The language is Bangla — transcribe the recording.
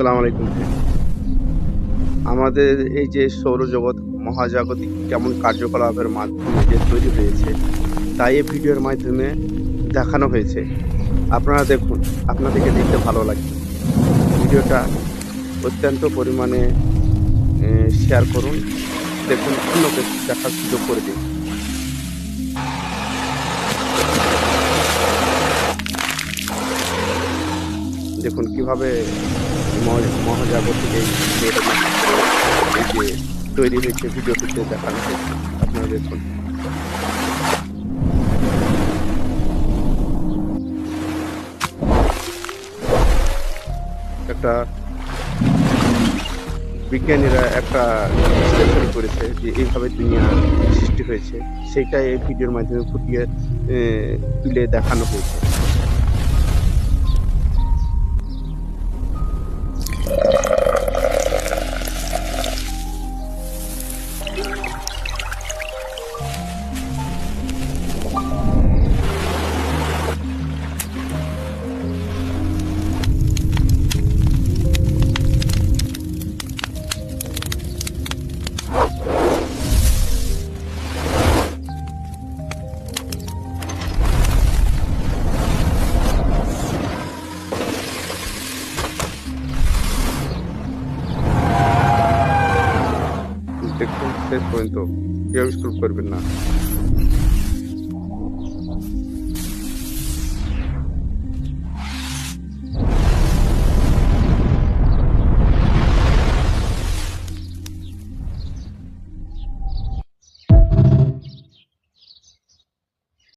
আসসালামু আলাইকুম। আমাদের এই যে সৌরজগৎ মহাজাগতিক কেমন কার্যকলাপের মাধ্যমে যে তৈরি হয়েছে, তাই এই ভিডিওর মাধ্যমে দেখানো হয়েছে। আপনারা দেখুন, আপনাদেরকে দেখতে ভালো লাগবে। ভিডিওটা অত্যন্ত পরিমাণে শেয়ার করুন। দেখুন অন্যকে দেখার সুযোগ করে দিন। দেখুন কিভাবে মহাজাগতিক এই যে তৈরি হয়েছে ভিডিওটিতে দেখানো হয়েছে। আপনারা দেখুন। একটা বিজ্ঞানীরা একটা বিশ্লেষণ করেছে যে এইভাবে দুনিয়া সৃষ্টি হয়েছে। সেইটাই এই ভিডিওর মাধ্যমে ফুটিয়ে তুলে দেখানো হয়েছে। দেখুন শেষ পর্যন্ত কেউ স্কিপ করবেন না।